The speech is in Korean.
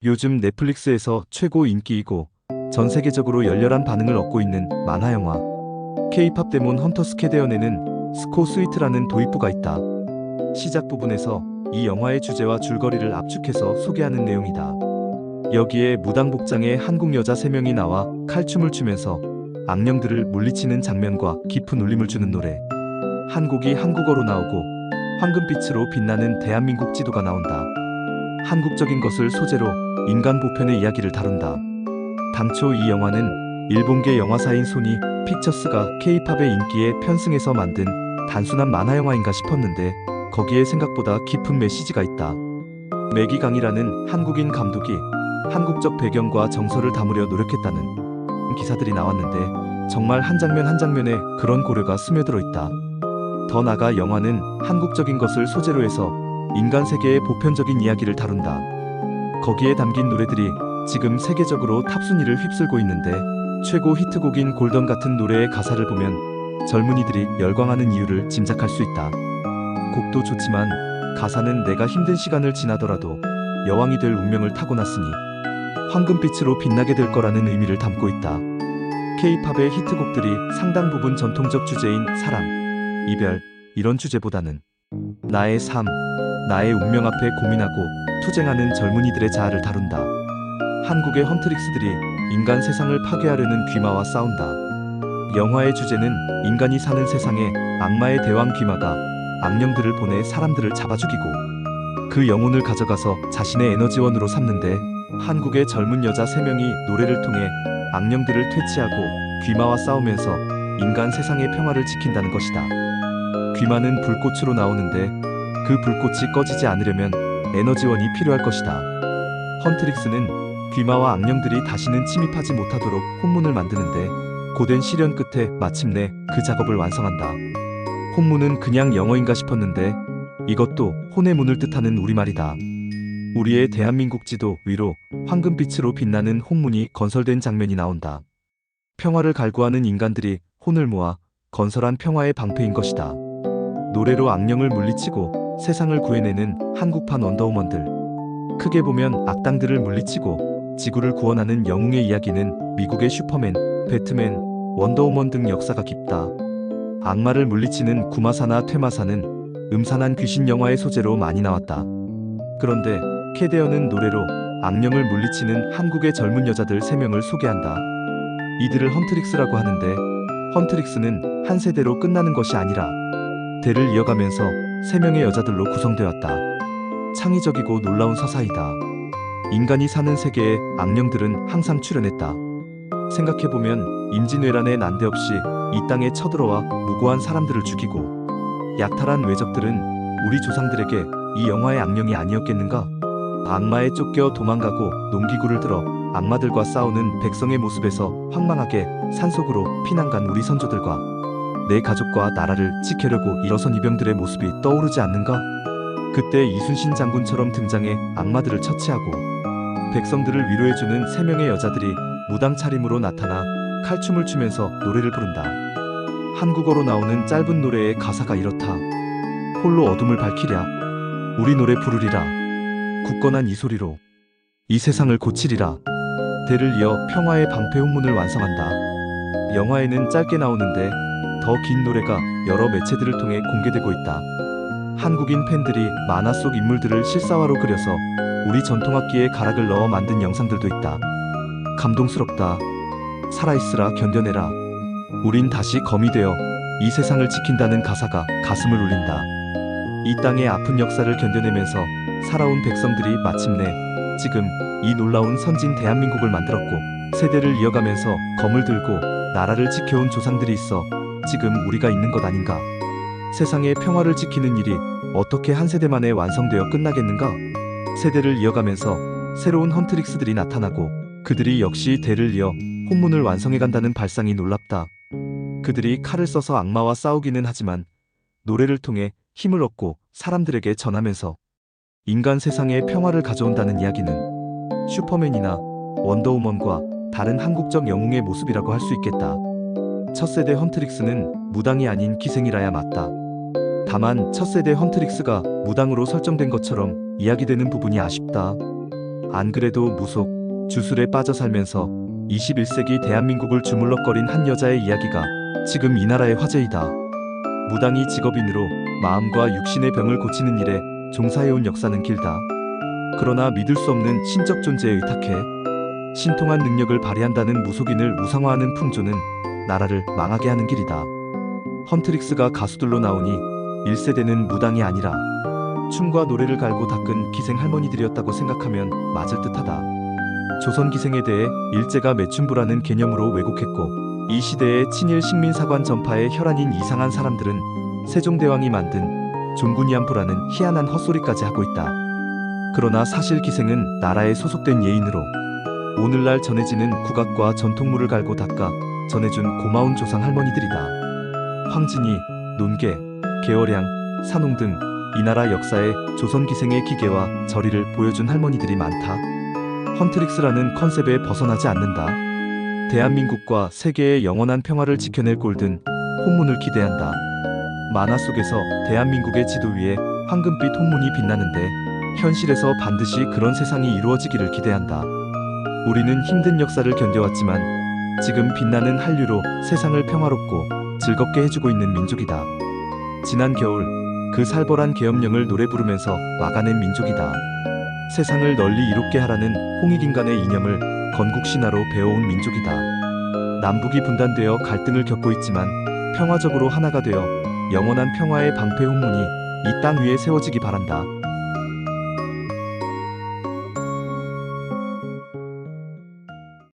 요즘 넷플릭스에서 최고 인기이고 전 세계적으로 열렬한 반응을 얻고 있는 만화 영화 K-팝 데몬 헌터스 캐데언에는 스코 스위트라는 도입부가 있다. 시작 부분에서 이 영화의 주제와 줄거리를 압축해서 소개하는 내용이다. 여기에 무당복장의 한국 여자 3명이 나와 칼춤을 추면서 악령들을 물리치는 장면과 깊은 울림을 주는 노래, 한 곡이 한국어로 나오고 황금빛으로 빛나는 대한민국 지도가 나온다. 한국적인 것을 소재로 인간 보편의 이야기를 다룬다. 당초 이 영화는 일본계 영화사인 소니 픽처스가 K-팝의 인기에 편승해서 만든 단순한 만화 영화인가 싶었는데 거기에 생각보다 깊은 메시지가 있다. 매기강이라는 한국인 감독이 한국적 배경과 정서를 담으려 노력했다는 기사들이 나왔는데 정말 한 장면 한 장면에 그런 고려가 스며들어 있다. 더 나아가 영화는 한국적인 것을 소재로 해서 인간 세계의 보편적인 이야기를 다룬다. 거기에 담긴 노래들이 지금 세계적으로 탑순위를 휩쓸고 있는데 최고 히트곡인 골던 같은 노래의 가사를 보면 젊은이들이 열광하는 이유를 짐작할 수 있다. 곡도 좋지만 가사는 내가 힘든 시간을 지나더라도 여왕이 될 운명을 타고났으니 황금빛으로 빛나게 될 거라는 의미를 담고 있다. K-팝의 히트곡들이 상당 부분 전통적 주제인 사랑, 이별, 이런 주제보다는 나의 삶, 나의 운명 앞에 고민하고 투쟁하는 젊은이들의 자아를 다룬다. 한국의 헌트릭스들이 인간 세상을 파괴하려는 귀마와 싸운다. 영화의 주제는 인간이 사는 세상에 악마의 대왕 귀마가 악령들을 보내 사람들을 잡아 죽이고 그 영혼을 가져가서 자신의 에너지원으로 삼는데 한국의 젊은 여자 3명이 노래를 통해 악령들을 퇴치하고 귀마와 싸우면서 인간 세상의 평화를 지킨다는 것이다. 귀마는 불꽃으로 나오는데 그 불꽃이 꺼지지 않으려면 에너지원이 필요할 것이다. 헌트릭스는 귀마와 악령들이 다시는 침입하지 못하도록 혼문을 만드는데 고된 시련 끝에 마침내 그 작업을 완성한다. 혼문은 그냥 영어인가 싶었는데 이것도 혼의 문을 뜻하는 우리말이다. 우리의 대한민국 지도 위로 황금빛으로 빛나는 혼문이 건설된 장면이 나온다. 평화를 갈구하는 인간들이 혼을 모아 건설한 평화의 방패인 것이다. 노래로 악령을 물리치고 세상을 구해내는 한국판 원더우먼들. 크게 보면 악당들을 물리치고 지구를 구원하는 영웅의 이야기는 미국의 슈퍼맨, 배트맨, 원더우먼 등 역사가 깊다. 악마를 물리치는 구마사나 퇴마사는 음산한 귀신 영화의 소재로 많이 나왔다. 그런데 캐데언은 노래로 악령을 물리치는 한국의 젊은 여자들 3명을 소개한다. 이들을 헌트릭스라고 하는데 헌트릭스는 한 세대로 끝나는 것이 아니라 대를 이어가면서 3명의 여자들로 구성되었다. 창의적이고 놀라운 서사이다. 인간이 사는 세계에 악령들은 항상 출연했다. 생각해보면 임진왜란에 난데없이 이 땅에 쳐들어와 무고한 사람들을 죽이고 약탈한 외적들은 우리 조상들에게 이 영화의 악령이 아니었겠는가? 악마에 쫓겨 도망가고 농기구를 들어 악마들과 싸우는 백성의 모습에서 황망하게 산속으로 피난간 우리 선조들과 내 가족과 나라를 지키려고 일어선 이병들의 모습이 떠오르지 않는가? 그때 이순신 장군처럼 등장해 악마들을 처치하고 백성들을 위로해주는 3명의 여자들이 무당 차림으로 나타나 칼춤을 추면서 노래를 부른다. 한국어로 나오는 짧은 노래의 가사가 이렇다. 홀로 어둠을 밝히랴. 우리 노래 부르리라. 굳건한 이 소리로 이 세상을 고치리라. 대를 이어 평화의 방패 혼문을 완성한다. 영화에는 짧게 나오는데 더 긴 노래가 여러 매체들을 통해 공개되고 있다. 한국인 팬들이 만화 속 인물들을 실사화로 그려서 우리 전통악기에 가락을 넣어 만든 영상들도 있다. 감동스럽다. 살아있으라 견뎌내라. 우린 다시 검이 되어 이 세상을 지킨다는 가사가 가슴을 울린다. 이 땅의 아픈 역사를 견뎌내면서 살아온 백성들이 마침내 지금 이 놀라운 선진 대한민국을 만들었고 세대를 이어가면서 검을 들고 나라를 지켜온 조상들이 있어 지금 우리가 있는 것 아닌가. 세상의 평화를 지키는 일이 어떻게 한 세대 만에 완성되어 끝나겠는가. 세대를 이어가면서 새로운 헌트릭스들이 나타나고 그들이 역시 대를 이어 혼문을 완성해간다는 발상이 놀랍다. 그들이 칼을 써서 악마와 싸우기는 하지만 노래를 통해 힘을 얻고 사람들에게 전하면서 인간 세상에 평화를 가져온다는 이야기는 슈퍼맨이나 원더우먼과 다른 한국적 영웅의 모습이라고 할 수 있겠다. 첫 세대 헌트릭스는 무당이 아닌 기생이라야 맞다. 다만 첫 세대 헌트릭스가 무당으로 설정된 것처럼 이야기되는 부분이 아쉽다. 안 그래도 무속, 주술에 빠져 살면서 21세기 대한민국을 주물럭거린 한 여자의 이야기가 지금 이 나라의 화제이다. 무당이 직업인으로 마음과 육신의 병을 고치는 일에 종사해온 역사는 길다. 그러나 믿을 수 없는 신적 존재에 의탁해 신통한 능력을 발휘한다는 무속인을 우상화하는 풍조는 나라를 망하게 하는 길이다. 헌트릭스가 가수들로 나오니 1세대는 무당이 아니라 춤과 노래를 갈고 닦은 기생 할머니들이었다고 생각하면 맞을 듯하다. 조선 기생에 대해 일제가 매춘부라는 개념으로 왜곡했고, 이 시대의 친일 식민사관 전파의 혈안인 이상한 사람들은 세종대왕이 만든 종군위안부라는 희한한 헛소리까지 하고 있다. 그러나 사실 기생은 나라에 소속된 예인으로 오늘날 전해지는 국악과 전통물을 갈고 닦아 전해준 고마운 조상 할머니들이다. 황진이, 논계, 개월량, 산홍 등 이 나라 역사에 조선 기생의 기계와 저리를 보여준 할머니들이 많다. 헌트릭스라는 컨셉에 벗어나지 않는다. 대한민국과 세계의 영원한 평화를 지켜낼 골든 혼문을 기대한다. 만화 속에서 대한민국의 지도 위에 황금빛 혼문이 빛나는데 현실에서 반드시 그런 세상이 이루어지기를 기대한다. 우리는 힘든 역사를 견뎌왔지만 지금 빛나는 한류로 세상을 평화롭고 즐겁게 해주고 있는 민족이다. 지난 겨울 그 살벌한 계엄령을 노래 부르면서 막아낸 민족이다. 세상을 널리 이롭게 하라는 홍익인간의 이념을 건국신화로 배워온 민족이다. 남북이 분단되어 갈등을 겪고 있지만 평화적으로 하나가 되어 영원한 평화의 방패 혼문이 이 땅 위에 세워지기 바란다.